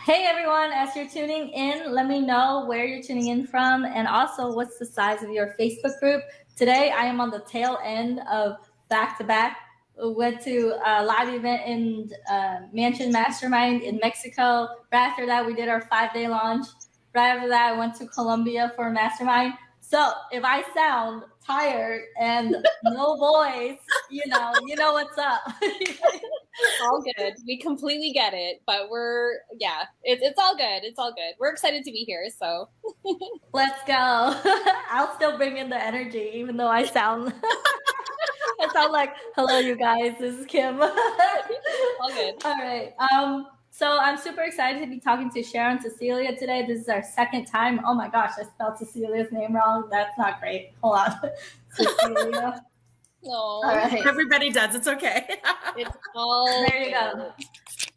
Hey everyone, as you're tuning in, let me know where you're tuning in from and also what's the size of your Facebook group. Today I am on the tail end of back to back. We went to a live event in Mansion Mastermind in Mexico. Right after that, we did our 5-day launch. Right after that, I went to Colombia for a mastermind. So if I sound tired and no voice, you know what's up. All good. We completely get it, but it's all good. It's all good. We're excited to be here. So Let's go. I'll still bring in the energy, even though I sound I sound like, hello, you guys. This is Kim. all good. All right. So I'm super excited to be talking to Cheryl and Cecilia today. This is our second time. Oh my gosh, I spelled Cecilia's name wrong. That's not great. Hold on. Cecilia. No. All right. Everybody does. It's okay. It's all There you go.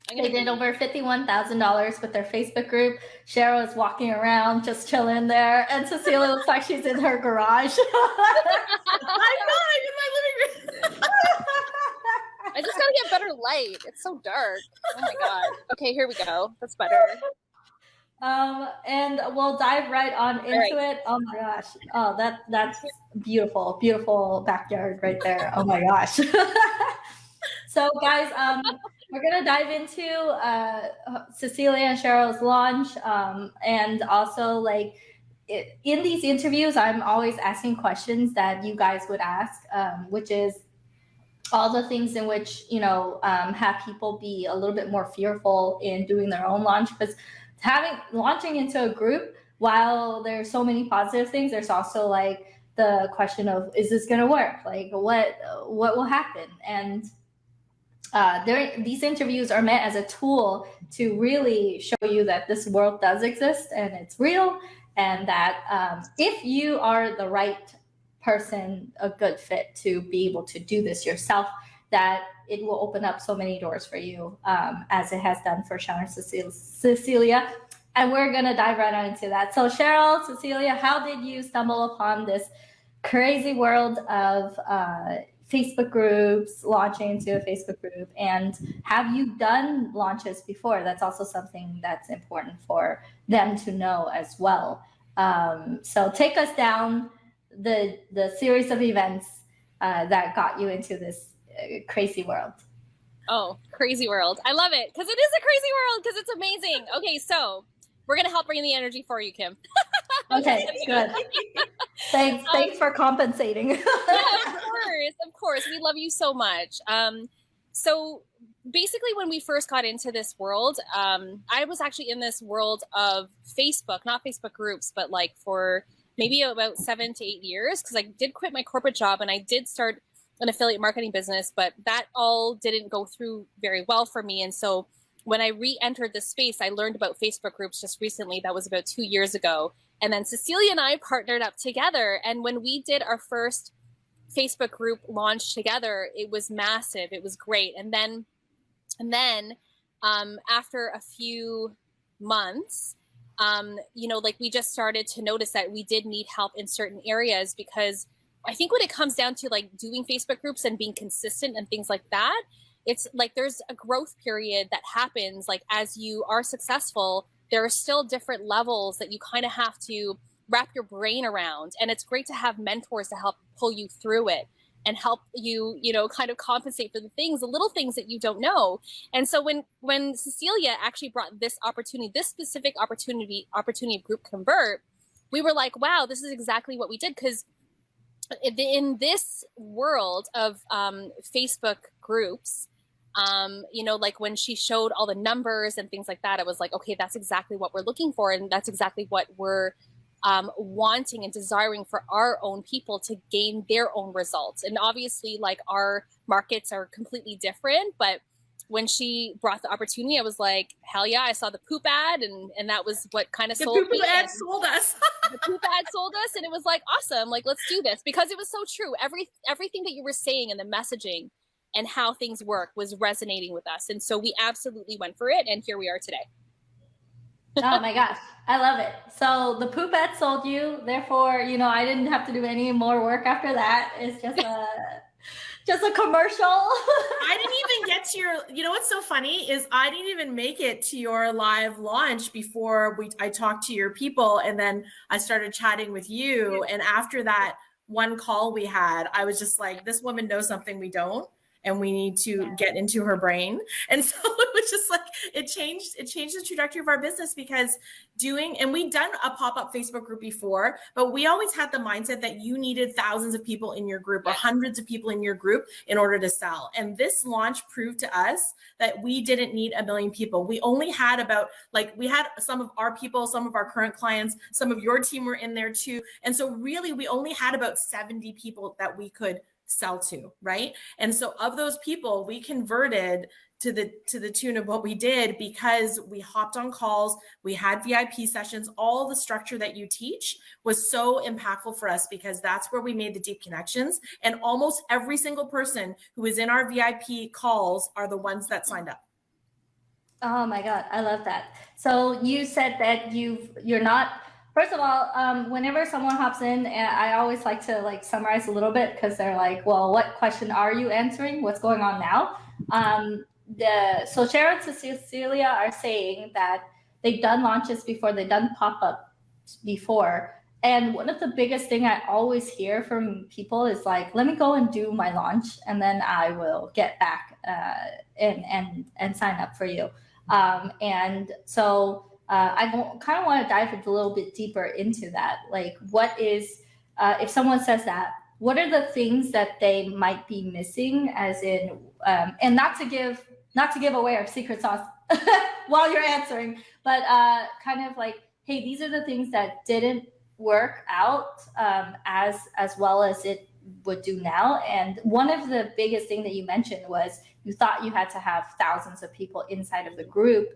They did over $51,000 with their Facebook group. Cheryl is walking around, just chilling there, and Cecilia looks like she's in her garage. I'm in my living room. I just gotta get better light. It's so dark. Oh my god. Okay, here we go. That's better. And we'll dive right on into it. Oh my gosh. Oh, that's beautiful, beautiful backyard right there. Oh my gosh. So guys, we're gonna dive into Cecilia and Cheryl's launch, and also in these interviews, I'm always asking questions that you guys would ask, which is all the things in which have people be a little bit more fearful in doing their own launch, because launching into a group, while there's so many positive things, there's also the question of, is this going to work? Like what will happen? And these interviews are meant as a tool to really show you that this world does exist and it's real, and that if you are the right person, a good fit to be able to do this yourself, that it will open up so many doors for you, as it has done for Cheryl and Cecilia. And we're going to dive right on into that. So Cheryl, Cecilia, how did you stumble upon this crazy world of Facebook groups, launching into a Facebook group? And have you done launches before? That's also something that's important for them to know as well. So take us down the series of events that got you into this crazy world. Oh, crazy world. I love it because it is a crazy world because it's amazing. Okay, so we're going to help bring the energy for you, Kim. Okay, good. Thanks for compensating. Yeah, of course. We love you so much. So basically when we first got into this world, I was actually in this world of Facebook, not Facebook groups, but for maybe about 7 to 8 years, because I did quit my corporate job and I did start an affiliate marketing business, but that all didn't go through very well for me. And so when I re-entered the space, I learned about Facebook groups just recently. That was about 2 years ago. And then Cecilia and I partnered up together. And when we did our first Facebook group launch together, it was massive. It was great. And then after a few months, we just started to notice that we did need help in certain areas, because I think when it comes down to doing Facebook groups and being consistent and things like that, it's there's a growth period that happens. As you are successful, there are still different levels that you kind of have to wrap your brain around. And it's great to have mentors to help pull you through it and help you, kind of compensate for the little things that you don't know. And so when Cecilia actually brought this opportunity, this specific opportunity of GroupConvert, we were like, wow, this is exactly what we did. Because in this world of Facebook groups, when she showed all the numbers and things like that, I was like, okay, that's exactly what we're looking for. And that's exactly what we're wanting and desiring for our own people to gain their own results. And obviously our markets are completely different, but when she brought the opportunity, I was like, hell yeah, I saw the poop ad, and that was what kind of sold me. The poop ad sold us. The poop ad sold us, and it was awesome, let's do this, because it was so true. Everything that you were saying and the messaging and how things work was resonating with us. And so we absolutely went for it, and here we are today. Oh my gosh, I love it. So the poop ad sold you, therefore, I didn't have to do any more work after that. It's just Just a commercial. I didn't even get to your, you know what's so funny is I didn't even make it to your live launch before I talked to your people, and then I started chatting with you. And after that one call we had, I was just like, this woman knows something we don't, and we need to get into her brain. And so it was just like, it changed the trajectory of our business, because and we'd done a pop-up Facebook group before, but we always had the mindset that you needed thousands of people in your group or hundreds of people in your group in order to sell. And this launch proved to us that we didn't need 1 million people. We only had about, we had some of our people, some of our current clients, some of your team were in there too. And so really we only had about 70 people that we could sell to, right? And so of those people, we converted to the tune of what we did, because we hopped on calls, we had VIP sessions. All the structure that you teach was so impactful for us, because that's where we made the deep connections. And almost every single person who is in our VIP calls are the ones that signed up. Oh my God, I love that. So you said that you're not. First of all, whenever someone hops in, I always like to summarize a little bit, because they're like, well, what question are you answering? What's going on now? So Cheryl and Cecilia are saying that they've done launches before, they've done pop-up before. And one of the biggest thing I always hear from people is like, let me go and do my launch, and then I will get back and sign up for you. And so I kind of want to dive a little bit deeper into that. Like, what is, if someone says that, what are the things that they might be missing, as in, and not to give away our secret sauce while you're answering, but kind of like, hey, these are the things that didn't work out as well as it would do now. And one of the biggest thing that you mentioned was you thought you had to have thousands of people inside of the group,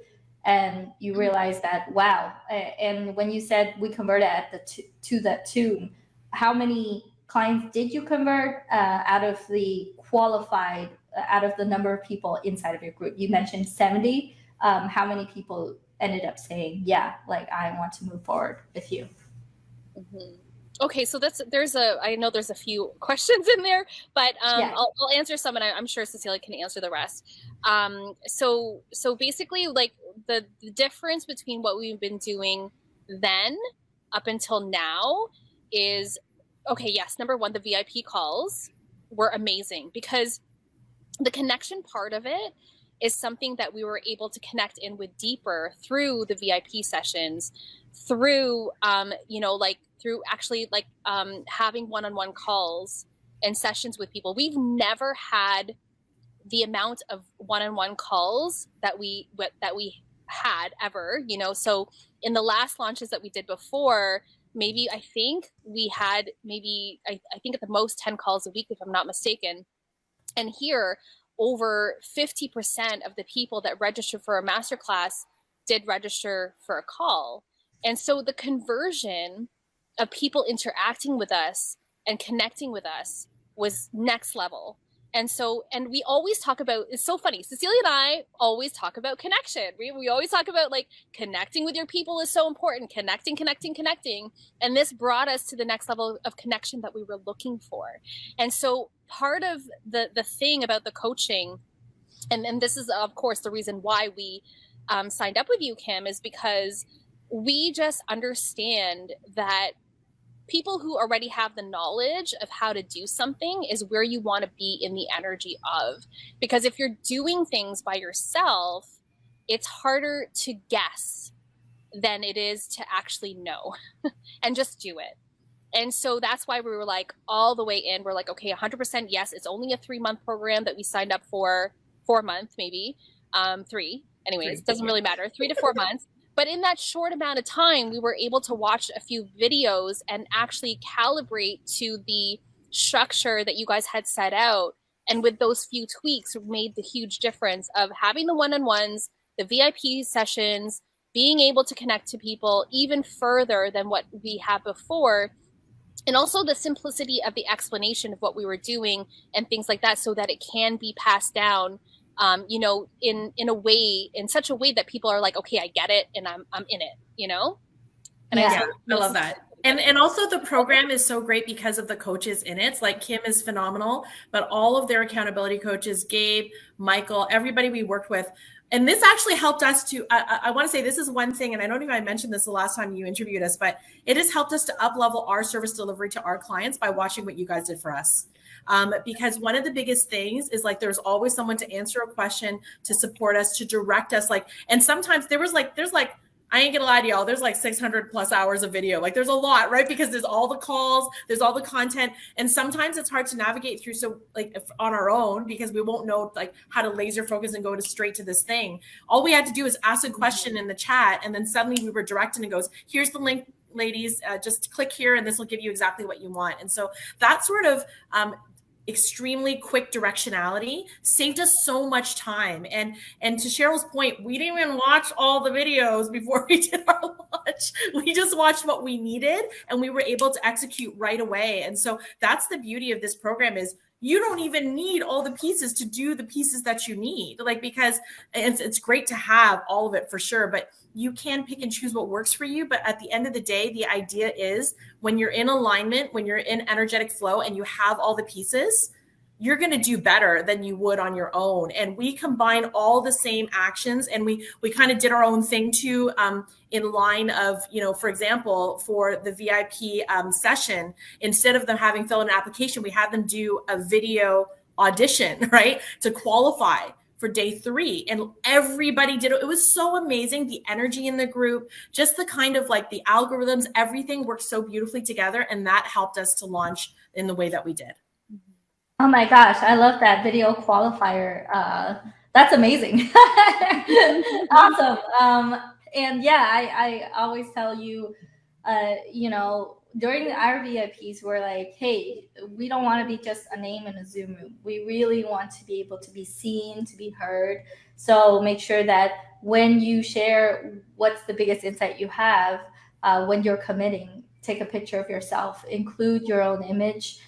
and you realize that, wow. And when you said we converted at to that tune, how many clients did you convert out of the qualified, out of the number of people inside of your group? You mentioned 70. How many people ended up saying, yeah, I want to move forward with you? Mm-hmm. Okay, so I know there's a few questions in there, but I'll answer some, and I'm sure Cecilia can answer the rest. So basically, the difference between what we've been doing then up until now is, okay, yes, number one, the VIP calls were amazing, because the connection part of it is something that we were able to connect in with deeper through the VIP sessions, through through actually having one-on-one calls and sessions with people. We've never had the amount of one-on-one calls that we had ever, so in the last launches that we did before, I think we had I think at the most 10 calls a week, if I'm not mistaken. And here, over 50% of the people that registered for a masterclass did register for a call. And so the conversion of people interacting with us and connecting with us was next level. And we always talk about, it's so funny, Cecilia and I always talk about connection. We always talk about connecting with your people is so important, connecting. And this brought us to the next level of connection that we were looking for. And so part of the thing about the coaching, and this is of course the reason why we signed up with you, Kim, is because we just understand that people who already have the knowledge of how to do something is where you want to be in the energy of. Because if you're doing things by yourself, it's harder to guess than it is to actually know and just do it. And so that's why we were all the way in. We're okay, 100% yes. It's only a 3-month program that we signed up for, 4 months, maybe 3. Anyways, doesn't really matter, 3 to 4 months. But in that short amount of time, we were able to watch a few videos and actually calibrate to the structure that you guys had set out. And with those few tweaks, made the huge difference of having the one-on-ones, the VIP sessions, being able to connect to people even further than what we had before. And also the simplicity of the explanation of what we were doing and things like that, so that it can be passed down in such a way that people are okay, I get it, and I'm in it, And I love that. And also the program is so great because of the coaches in it. It's like Kim is phenomenal, but all of their accountability coaches, Gabe, Michael, everybody we worked with. And this actually helped us to, I want to say this is one thing, and I don't think I mentioned this the last time you interviewed us, but it has helped us to up-level our service delivery to our clients by watching what you guys did for us. Because one of the biggest things is like, there's always someone to answer a question, to support us, to direct us. Like, and sometimes there's like, I ain't gonna lie to y'all, there's like 600 plus hours of video. Like there's a lot, right? Because there's all the calls, there's all the content. And sometimes it's hard to navigate through. So like if on our own, because we won't know like how to laser focus and go to straight to this thing. All we had to do is ask a question in the chat. And then suddenly we were directed and goes, here's the link, ladies, just click here and this will give you exactly what you want. And so that sort of extremely quick directionality saved us so much time. And to Cheryl's point, we didn't even watch all the videos before we did our launch. We just watched what we needed and we were able to execute right away. And so that's the beauty of this program is you don't even need all the pieces to do the pieces that you need. Like, because it's great to have all of it for sure, but you can pick and choose what works for you. But at the end of the day, the idea is when you're in alignment, when you're in energetic flow and you have all the pieces, you're going to do better than you would on your own. And we combine all the same actions and we kind of did our own thing too, in line of, you know, for example, for the VIP session, instead of them having fill in an application, we had them do a video audition, right, to qualify for day 3. And everybody did it. It was so amazing. The energy in the group, just the kind of like the algorithms, everything worked so beautifully together. And that helped us to launch in the way that we did. Oh my gosh, I love that video qualifier. That's amazing. Awesome. And yeah, I always tell you, you know, during our VIPs, we're like, hey, we don't want to be just a name in a Zoom room. We really want to be able to be seen, to be heard. So make sure that when you share what's the biggest insight you have, when you're committing, take a picture of yourself, include your own image,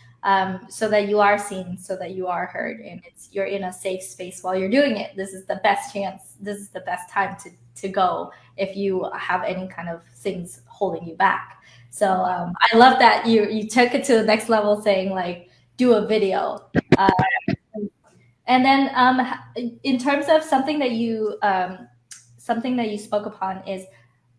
so that you are seen, so that you are heard, and you're in a safe space while you're doing it. This is the best chance. This is the best time to go if you have any kind of things holding you back. So I love that you took it to the next level, saying like, do a video. And then in terms of something that you spoke upon is,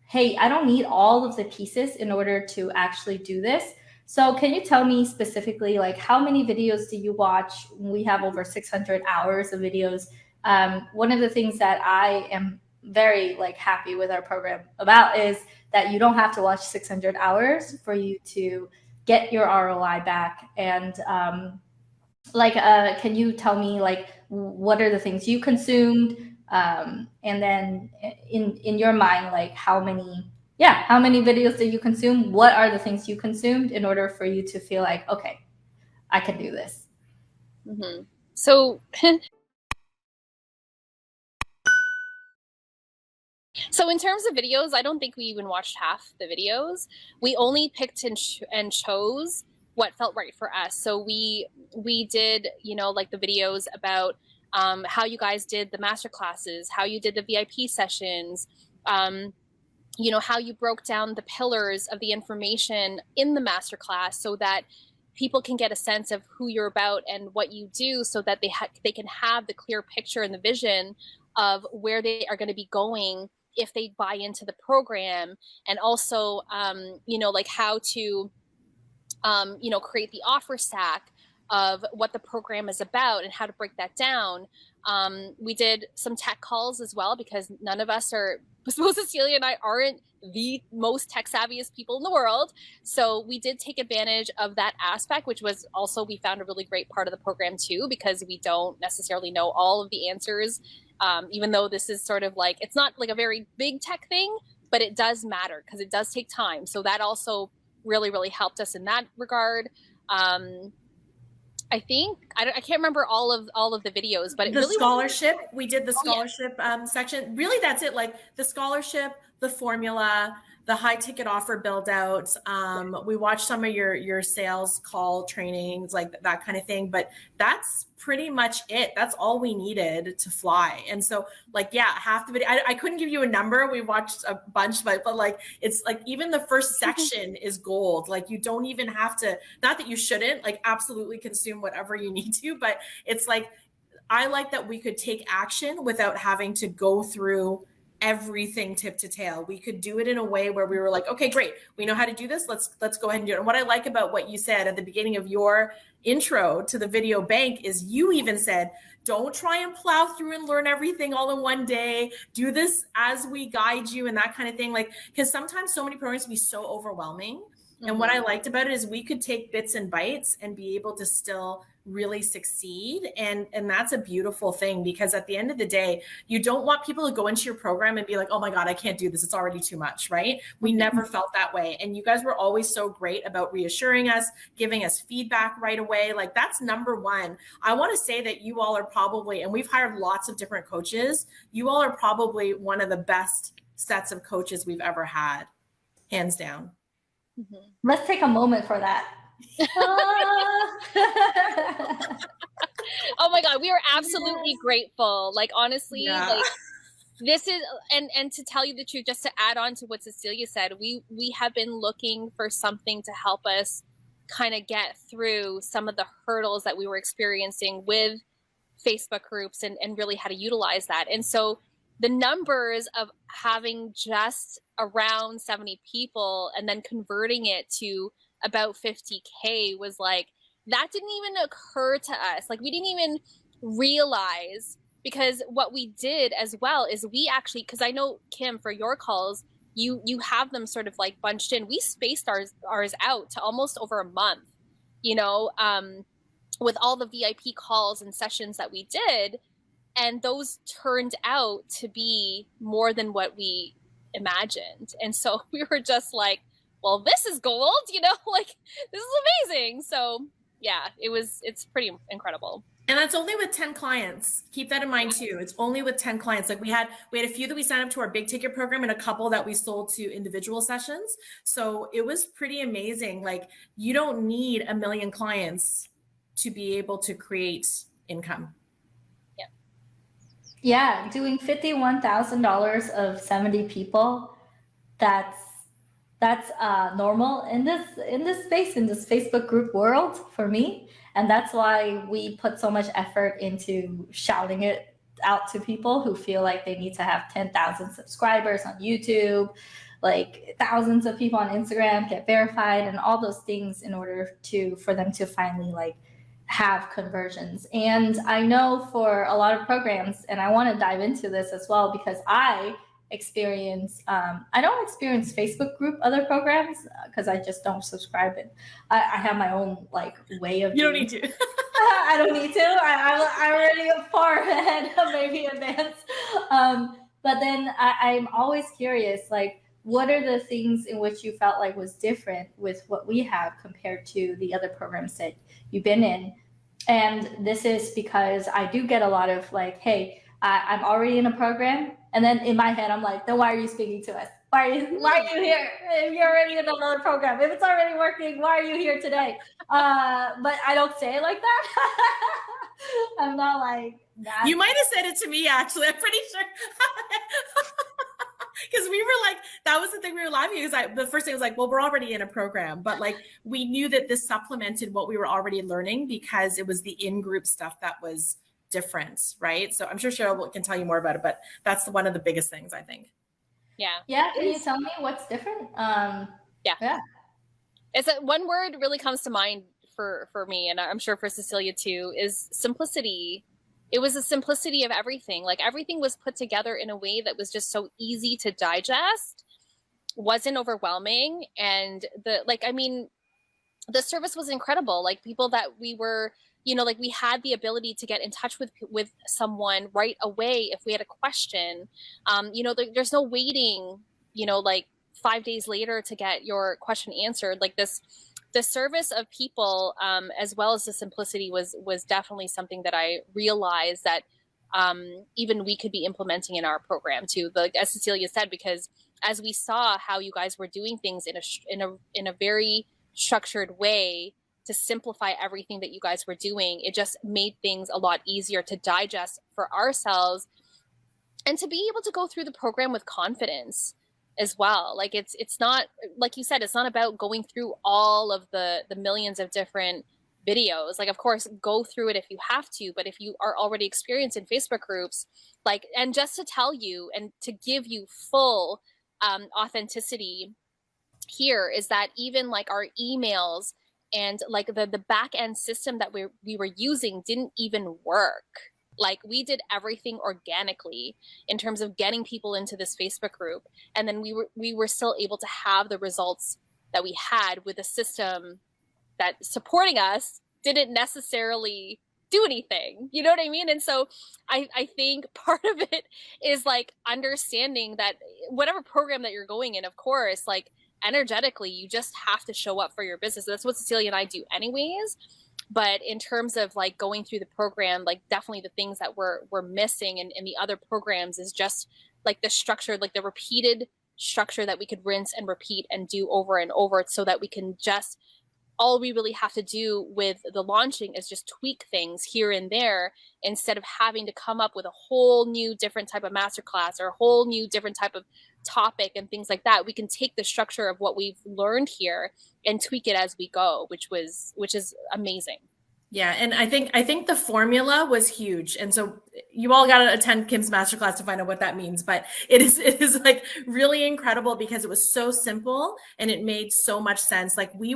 hey, I don't need all of the pieces in order to actually do this. So can you tell me specifically, like, how many videos do you watch? We have over 600 hours of videos. One of the things that I am very like happy with our program about is that you don't have to watch 600 hours for you to get your ROI back. And can you tell me like, what are the things you consumed? And then in your mind, like how many videos do you consume? What are the things you consumed in order for you to feel like, okay, I can do this? Mm-hmm. So in terms of videos, I don't think we even watched half the videos. We only picked and chose what felt right for us. So we did, you know, like the videos about how you guys did the master classes, how you did the VIP sessions, you know, how you broke down the pillars of the information in the masterclass so that people can get a sense of who you're about and what you do, so that they can have the clear picture and the vision of where they are going to be going if they buy into the program. And also, you know, like how to, you know, create the offer stack of what the program is about and how to break that down. We did some tech calls as well, because none of us are, both Cecilia and I aren't the most tech savviest people in the world. So we did take advantage of that aspect, which was also, we found a really great part of the program too, because we don't necessarily know all of the answers, even though this is sort of like, it's not like a very big tech thing, but it does matter because it does take time. So that also really, really helped us in that regard. I think I can't remember all of the videos, but it the really scholarship, we did the scholarship section. Really, that's it. Like the scholarship, the formula, the high ticket offer build out. We watched some of your sales call trainings, like that kind of thing, but that's pretty much it. That's all we needed to fly. And so like, yeah, half the video, I couldn't give you a number. We watched a bunch, but like, it's like, even the first section is gold. Like you don't even have to, not that you shouldn't, like absolutely consume whatever you need to, but it's like, I like that we could take action without having to go through everything tip to tail. We could do it in a way where we were like, okay, great. We know how to do this. Let's go ahead and do it. And what I like about what you said at the beginning of your intro to the video bank is you even said, don't try and plow through and learn everything all in one day. Do this as we guide you and that kind of thing. Like, because sometimes so many programs can be so overwhelming. Mm-hmm. And what I liked about it is we could take bits and bites and be able to still really succeed. And that's a beautiful thing, because at the end of the day, you don't want people to go into your program and be like, oh my God, I can't do this. It's already too much, right? We never felt that way. And you guys were always so great about reassuring us, giving us feedback right away. Like that's number one. I want to say that you all are probably, and we've hired lots of different coaches, you all are probably one of the best sets of coaches we've ever had, hands down. Mm-hmm. Let's take a moment for that. Oh my God, we are absolutely grateful. Like honestly, like this is, and to tell you the truth, just to add on to what Cecilia said, we have been looking for something to help us kind of get through some of the hurdles that we were experiencing with Facebook groups and really how to utilize that. And so the numbers of having just around 70 people and then converting it to about 50K was like, that didn't even occur to us. Like we didn't even realize, because what we did as well is we actually, because I know Kim, for your calls, you have them sort of like bunched in. We spaced ours out to almost over a month, you know, with all the VIP calls and sessions that we did. And those turned out to be more than what we imagined. And so we were just like, well, this is gold, you know, like this is amazing. So yeah, it's pretty incredible. And that's only with 10 clients. Keep that in mind too. It's only with 10 clients. Like we had a few that we signed up to our big ticket program and a couple that we sold to individual sessions. So it was pretty amazing. Like you don't need 1 million clients to be able to create income. Yeah. Yeah. Doing $51,000 of 70 people. That's normal in this space, in this Facebook group world for me. And that's why we put so much effort into shouting it out to people who feel like they need to have 10,000 subscribers on YouTube, like thousands of people on Instagram get verified and all those things in order for them to finally like have conversions. And I know for a lot of programs, and I want to dive into this as well, because I don't experience Facebook group other programs because I just don't subscribe it. I have my own like way of. You don't need to. I don't need to. I'm already far ahead, maybe advanced. But then I'm always curious, like, what are the things in which you felt like was different with what we have compared to the other programs that you've been in? And this is because I do get a lot of like, hey, I'm already in a program. And then in my head, I'm like, then why are you speaking to us? Why are you here? If you're already in another program, if it's already working, why are you here today? But I don't say it like that. I'm not like that. You might have said it to me, actually. I'm pretty sure. Because we were like, that was the thing we were laughing because the first thing was like, well, we're already in a program. But like, we knew that this supplemented what we were already learning because it was the in-group stuff that was different, right? So I'm sure Cheryl can tell you more about it, but that's one of the biggest things, I think. Yeah. Can you tell me what's different? Yeah. It's one word really comes to mind for me, and I'm sure for Cecilia too, is simplicity. It was the simplicity of everything. Like everything was put together in a way that was just so easy to digest, wasn't overwhelming, and the service was incredible. Like people that we were, you know, like we had the ability to get in touch with someone right away if we had a question. You know, there's no waiting, you know, like 5 days later to get your question answered. Like the service of people, as well as the simplicity was definitely something that I realized that even we could be implementing in our program too. Like as Cecilia said, because as we saw how you guys were doing things in a very structured way to simplify everything that you guys were doing, it just made things a lot easier to digest for ourselves and to be able to go through the program with confidence as well. Like it's not, like you said, it's not about going through all of the millions of different videos. Like, of course, go through it if you have to, but if you are already experienced in Facebook groups, like, and just to tell you and to give you full authenticity here is that even like our emails and like the back end system that we were using didn't even work. Like, we did everything organically in terms of getting people into this Facebook group, and then we were still able to have the results that we had with a system that supporting us didn't necessarily do anything. You know what I mean? And so I think part of it is like understanding that whatever program that you're going in, of course, like energetically, you just have to show up for your business. That's what Cecilia and I do anyways. But in terms of like going through the program, like definitely the things that we're missing in the other programs is just like the structure, like the repeated structure that we could rinse and repeat and do over and over, so that we can just, all we really have to do with the launching is just tweak things here and there, instead of having to come up with a whole new different type of masterclass or a whole new different type of topic and things like that. We can take the structure of what we've learned here and tweak it as we go, which is amazing. Yeah, and I think the formula was huge. And so you all got to attend Kim's masterclass to find out what that means. But it is like really incredible because it was so simple and it made so much sense. Like we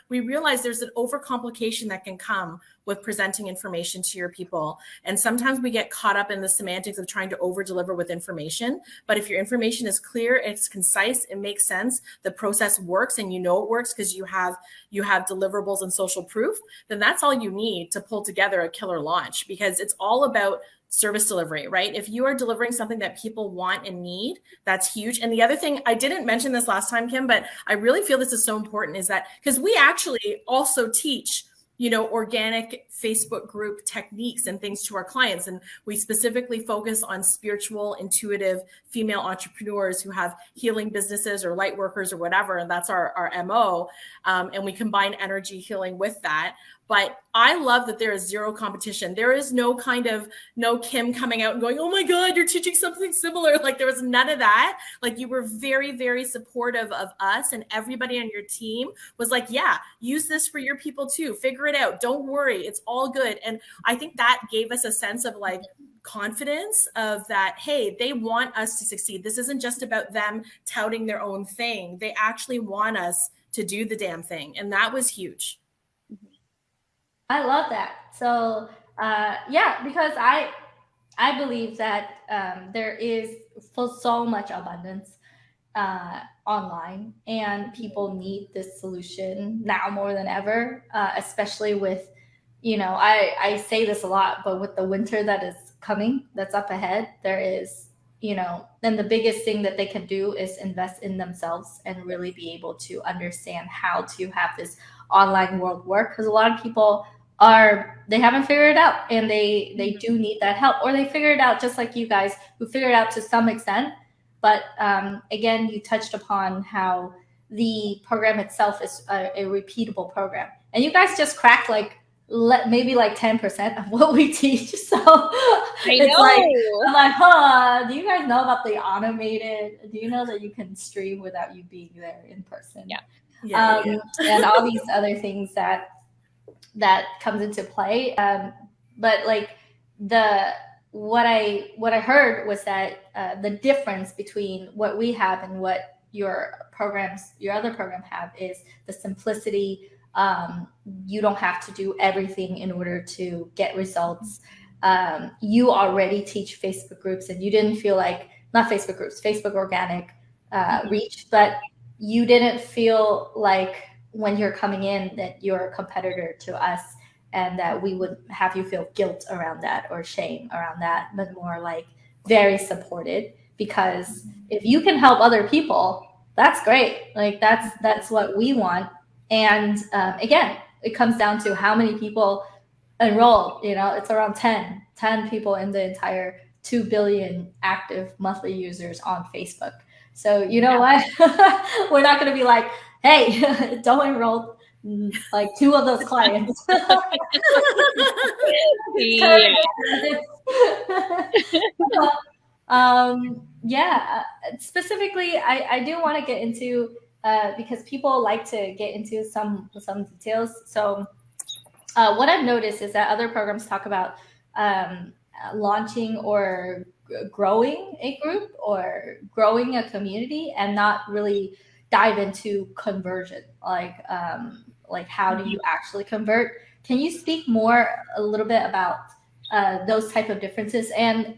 realized there's an overcomplication that can come with presenting information to your people. And sometimes we get caught up in the semantics of trying to over deliver with information. But if your information is clear, it's concise, it makes sense, the process works, and you know it works because you have deliverables and social proof, then that's all you need to pull together a killer launch, because it's all about service delivery, right? If you are delivering something that people want and need, that's huge. And the other thing, I didn't mention this last time, Kim, but I really feel this is so important, is that because we actually also teach, you know, organic Facebook group techniques and things to our clients. And we specifically focus on spiritual, intuitive female entrepreneurs who have healing businesses or light workers or whatever. And that's our MO. And we combine energy healing with that. But I love that there is zero competition. There is no Kim coming out and going, oh my God, you're teaching something similar. Like there was none of that. Like you were very, very supportive of us, and everybody on your team was like, yeah, use this for your people too. Figure it out. Don't worry. It's all good. And I think that gave us a sense of like confidence of that, hey, they want us to succeed. This isn't just about them touting their own thing. They actually want us to do the damn thing. And that was huge. I love that. So yeah, because I believe that there is so much abundance online, and people need this solution now more than ever, especially with, you know, I say this a lot, but with the winter that is coming, that's up ahead, there is, you know, then the biggest thing that they can do is invest in themselves and really be able to understand how to have this online world work. Because a lot of people they haven't figured it out, and they do need that help, or they figure it out just like you guys, who figured it out to some extent. But again, you touched upon how the program itself is a repeatable program, and you guys just cracked like maybe like 10% of what we teach. So it's like, I'm like, huh, do you guys know about the automated? Do you know that you can stream without you being there in person? Yeah. And all these other things that comes into play. But like what I heard was that the difference between what we have and what your other program have is the simplicity. You don't have to do everything in order to get results. You already teach Facebook groups, and you didn't feel like, not Facebook groups, Facebook organic reach, but you didn't feel like when you're coming in that you're a competitor to us, and that we would have you feel guilt around that or shame around that, but more like very supported. Because if you can help other people, that's great. Like that's what we want. And again, it comes down to how many people enroll. You know, it's around 10 people in the entire 2 billion active monthly users on Facebook. So you know what? We're not going to be like, hey, don't enroll like 2 of those clients. Yeah. Yeah, specifically, I do want to get into because people like to get into some details. So what I've noticed is that other programs talk about launching or growing a group or growing a community, and not really dive into conversion, like how do you actually convert. Can you speak more a little bit about those type of differences? And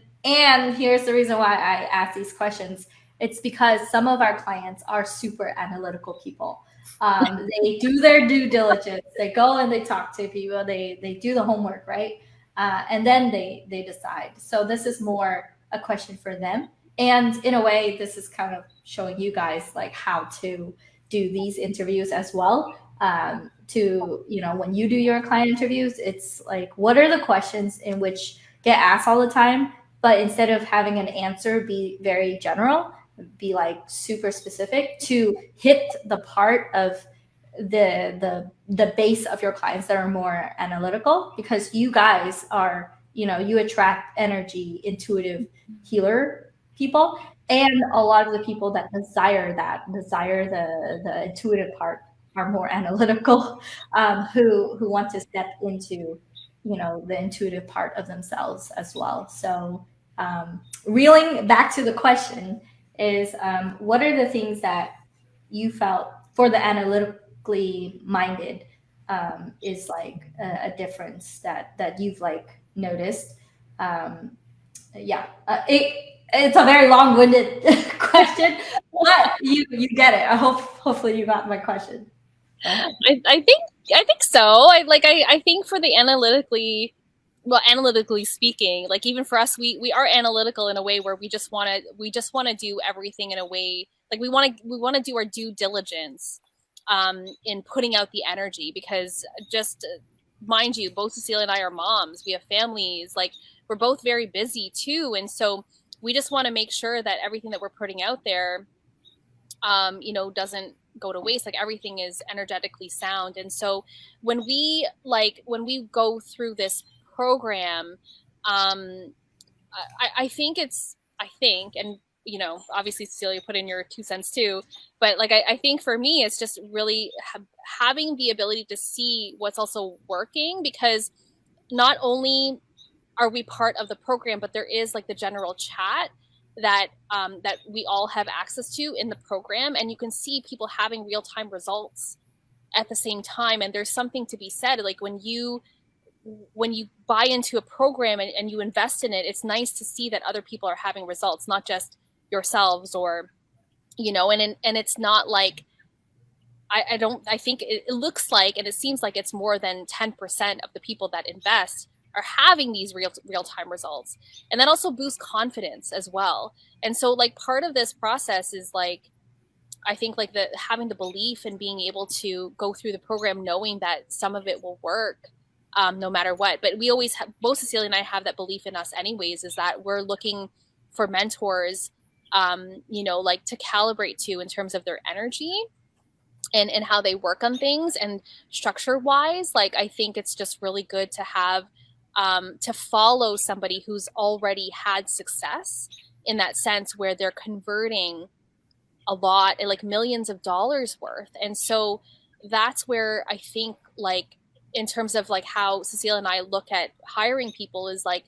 here's the reason why I ask these questions. It's because some of our clients are super analytical people. They do their due diligence. They go and they talk to people. They do the homework, right? And then they decide. So this is more a question for them. And in a way, this is kind of showing you guys like how to do these interviews as well. To, you know, when you do your client interviews, it's like, what are the questions in which get asked all the time? But instead of having an answer be very general, be like super specific, to hit the part of the base of your clients that are more analytical, because you guys are, you know, you attract energy, intuitive healer people, and a lot of the people that desire the intuitive part are more analytical, who want to step into, you know, the intuitive part of themselves as well. So reeling back to the question is, what are the things that you felt for the analytically minded is like a difference that you've like noticed? Yeah, it's a very long-winded question, but you get it. Hopefully you got my question. I think so. I think for the analytically speaking, like even for us, we are analytical in a way where we just want to do everything in a way, like we want to do our due diligence in putting out the energy, because just mind you, both Cecilia and I are moms. We have families. Like, we're both very busy too, and so we just want to make sure that everything that we're putting out there, you know, doesn't go to waste. Like, everything is energetically sound. And so when we go through this program, I think, and you know, obviously Cecilia, put in your 2 cents too, but like I think for me it's just really having the ability to see what's also working, because not only are we part of the program, but there is like the general chat that that we all have access to in the program, and you can see people having real-time results at the same time. And there's something to be said, like when you buy into a program and you invest in it, it's nice to see that other people are having results, not just yourselves, or, you know, and it's not like, I think it looks like, and it seems like it's more than 10% of the people that invest are having these real-time results. And that also boosts confidence as well. And so like part of this process is like, I think like having the belief and being able to go through the program knowing that some of it will work, no matter what. But we always have, both Cecilia and I have that belief in us anyways, is that we're looking for mentors, you know, like to calibrate to in terms of their energy and how they work on things. And structure wise, like I think it's just really good to have to follow somebody who's already had success in that sense, where they're converting a lot, like millions of dollars worth. And so that's where I think, like, in terms of like how Cecilia and I look at hiring people, is like,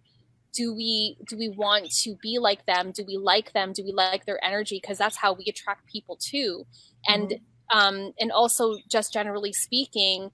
do we want to be like them? Do we like them? Do we like their energy? Because that's how we attract people too. And and also, just generally speaking,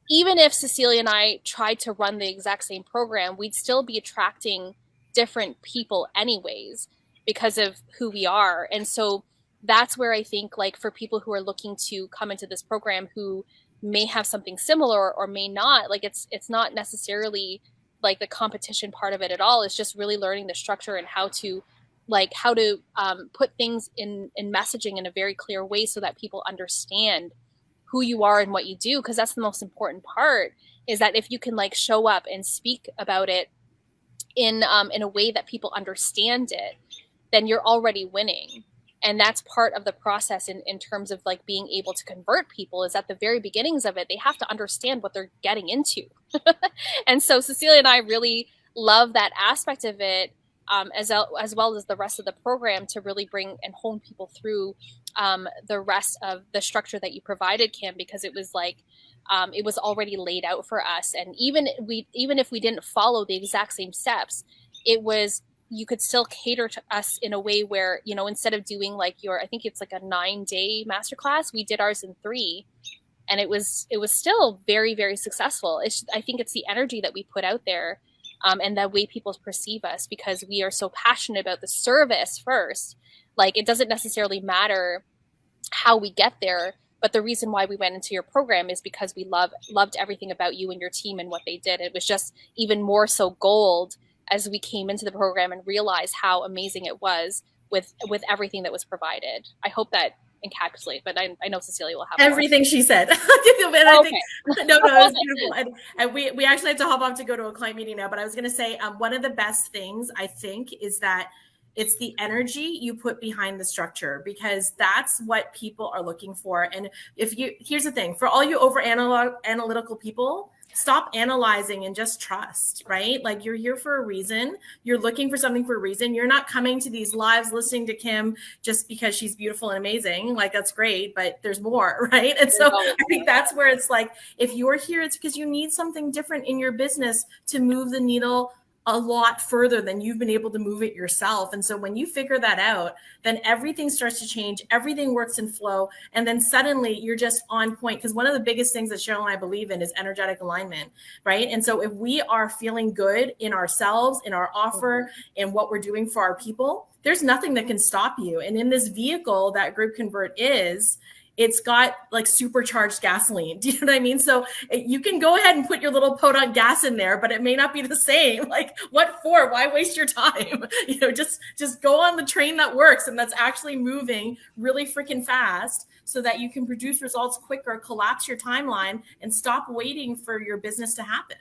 even if Cecilia and I tried to run the exact same program, we'd still be attracting different people anyways, because of who we are. And so that's where I think, like, for people who are looking to come into this program who may have something similar or may not, like, it's not necessarily like the competition part of it at all. It's just really learning the structure and how to put things in messaging in a very clear way so that people understand who you are and what you do. Because that's the most important part, is that if you can like show up and speak about it in a way that people understand it, then you're already winning. And that's part of the process in terms of like being able to convert people, is at the very beginnings of it, they have to understand what they're getting into. And so Cecilia and I really love that aspect of it, as well as the rest of the program, to really bring and hone people through the rest of the structure that you provided, Kim, because it was like, it was already laid out for us. And even if we didn't follow the exact same steps, it was, you could still cater to us in a way where, you know, instead of doing like I think it's like a 9-day masterclass, we did ours in 3. And it was still very, very successful. I think it's the energy that we put out there, and the way people perceive us, because we are so passionate about the service first. Like, it doesn't necessarily matter how we get there, but the reason why we went into your program is because we loved everything about you and your team and what they did. It was just even more so gold as we came into the program and realized how amazing it was with everything that was provided. I hope that encapsulate, but I know Cecilia will have everything more. She said. Okay. No, it was beautiful. And we actually have to hop off to go to a client meeting now, but I was going to say, one of the best things I think is that it's the energy you put behind the structure, because that's what people are looking for. And here's the thing, for all you analytical people, stop analyzing and just trust, right? Like, you're here for a reason. You're looking for something for a reason. You're not coming to these lives listening to Kim just because she's beautiful and amazing. Like, that's great, but there's more, right? And so I think that's where it's like, if you're here, it's because you need something different in your business to move the needle a lot further than you've been able to move it yourself. And so when you figure that out, then everything starts to change, everything works in flow, and then suddenly you're just on point. Because one of the biggest things that Cheryl and I believe in is energetic alignment, right? And so if we are feeling good in ourselves, in our offer, in what we're doing for our people, there's nothing that can stop you. And in this vehicle that GroupConvert is, it's got like supercharged gasoline. Do you know what I mean? So you can go ahead and put your little podunk gas in there, but it may not be the same. Like, what for? Why waste your time? You know, just go on the train that works and that's actually moving really freaking fast, so that you can produce results quicker, collapse your timeline, and stop waiting for your business to happen.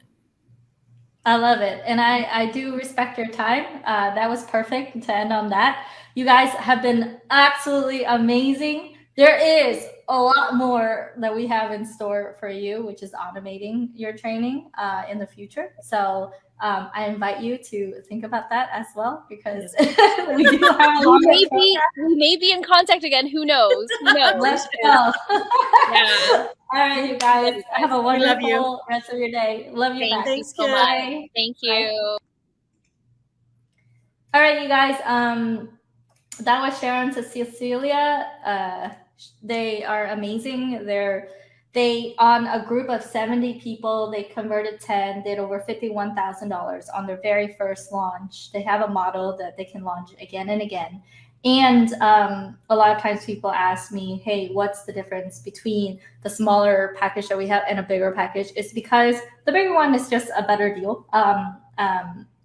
I love it. And I do respect your time. That was perfect to end on that. You guys have been absolutely amazing. There is a lot more that we have in store for you, which is automating your training in the future. So I invite you to think about that as well, because we do have a we may be in contact again. Who knows? Who knows? Let's go. Yeah. All right, you guys. Have a wonderful rest of your day. Love you. Thank you so much. Thank you. Bye. All right, you guys. That was Cheryl and Cecilia. They are amazing. They on a group of 70 people, they converted 10, did over $51,000 on their very first launch. They have a model that they can launch again and again. And a lot of times people ask me, hey, what's the difference between the smaller package that we have and a bigger package? It's because the bigger one is just a better deal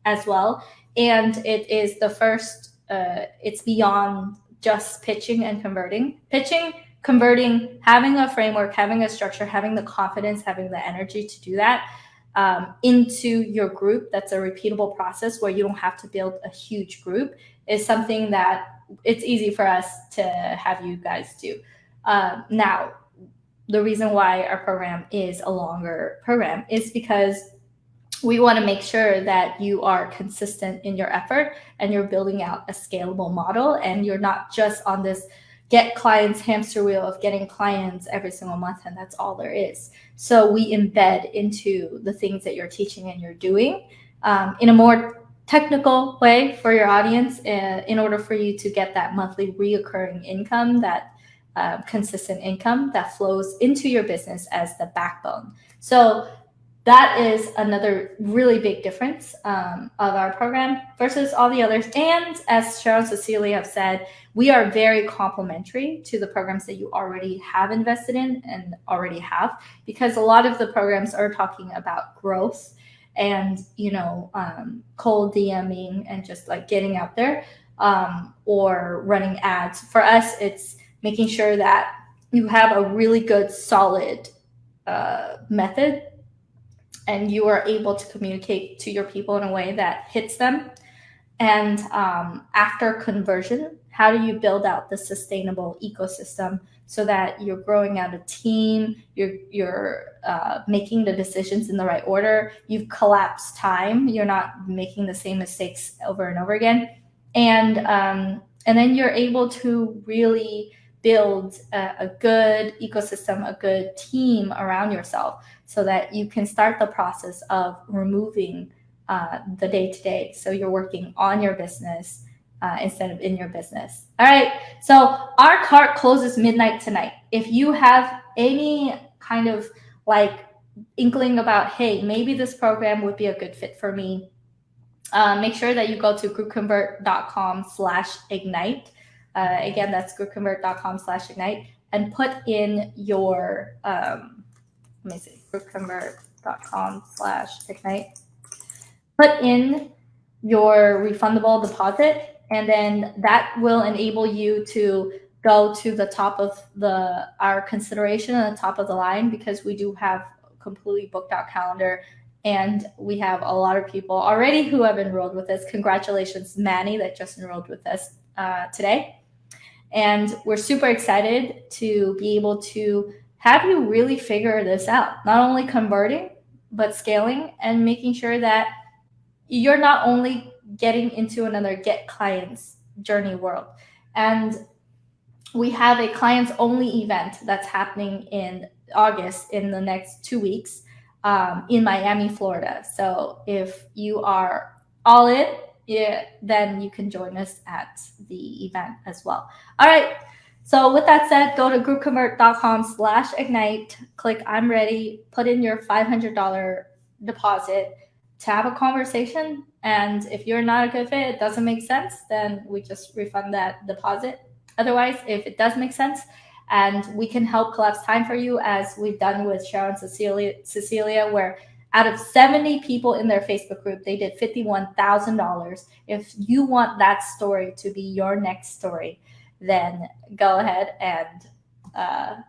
as well. And it is the first, it's beyond just pitching and converting. Pitching, converting, having a framework, having a structure, having the confidence, having the energy to do that into your group. That's a repeatable process where you don't have to build a huge group, is something that it's easy for us to have you guys do. Now, the reason why our program is a longer program is because we want to make sure that you are consistent in your effort and you're building out a scalable model, and you're not just on this get clients hamster wheel of getting clients every single month and that's all there is. So we embed into the things that you're teaching and you're doing in a more technical way for your audience in order for you to get that monthly reoccurring income, that consistent income that flows into your business as the backbone. So that is another really big difference of our program versus all the others. And as Cheryl and Cecilia have said, we are very complementary to the programs that you already have invested in and already have, because a lot of the programs are talking about growth and, you know, cold DMing and just like getting out there or running ads. For us, it's making sure that you have a really good, solid method, and you are able to communicate to your people in a way that hits them And after conversion, how do you build out the sustainable ecosystem so that you're growing out a team, you're making the decisions in the right order, you've collapsed time, you're not making the same mistakes over and over again, and then you're able to really build a good ecosystem, a good team around yourself, so that you can start the process of removing the day-to-day. So you're working on your business instead of in your business. All right. So our cart closes midnight tonight. If you have any kind of like inkling about, hey, maybe this program would be a good fit for me, make sure that you go to groupconvert.com/ignite. Again, that's groupconvert.com/ignite, and put in your, let me see, groupconvert.com/ignite. Put in your refundable deposit, and then that will enable you to go to the top of our consideration and the top of the line, because we do have a completely booked out calendar, and we have a lot of people already who have enrolled with us. Congratulations, Manny, that just enrolled with us today. And we're super excited to be able to have you really figure this out, not only converting, but scaling and making sure that you're not only getting into another get clients journey world. And we have a clients only event that's happening in August, in the next 2 weeks, in Miami, Florida. So if you are all in, then you can join us at the event as well. All right. So with that said, go to groupconvert.com/ignite, click I'm ready, put in your $500 deposit to have a conversation. And if you're not a good fit, it doesn't make sense, then we just refund that deposit. Otherwise, if it does make sense, and we can help collapse time for you, as we've done with Cheryl and Cecilia, where out of 70 people in their Facebook group, they did $51,000. If you want that story to be your next story, then go ahead and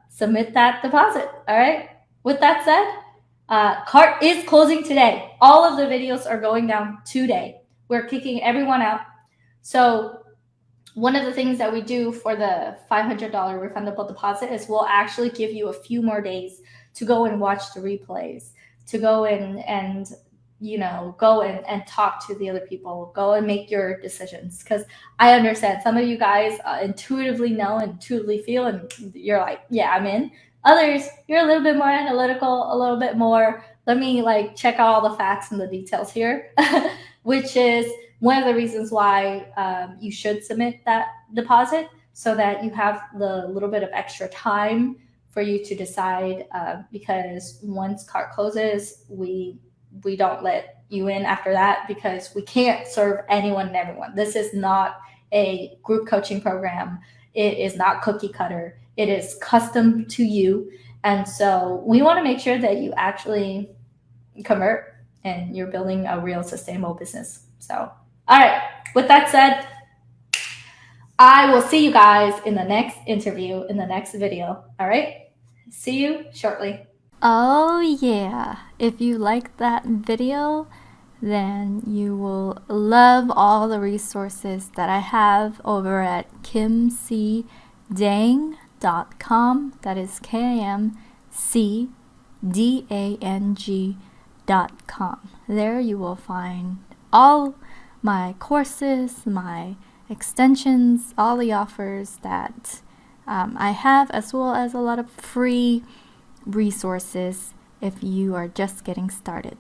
submit that deposit. All right. With that said, cart is closing today. All of the videos are going down today. We're kicking everyone out. So one of the things that we do for the $500 refundable deposit is we'll actually give you a few more days to go and watch the replays, to go in and go and talk to the other people, go and make your decisions. Because I understand some of you guys intuitively know, intuitively feel, and you're like, yeah, I'm in. Others, you're a little bit more analytical, a little bit more, let me check out all the facts and the details here, which is one of the reasons why you should submit that deposit, so that you have the little bit of extra time for you to decide, because once cart closes, we don't let you in after that, because we can't serve anyone and everyone. This is not a group coaching program. It is not cookie cutter. It is custom to you. And so we want to make sure that you actually convert and you're building a real sustainable business. So, all right, with that said, I will see you guys in the next interview, in the next video. All right, see you shortly. Oh yeah, if you like that video, then you will love all the resources that I have over at kimcdang.com. That is KIMCDANG.com. There you will find all my courses, my extensions, all the offers that I have, as well as a lot of free resources if you are just getting started.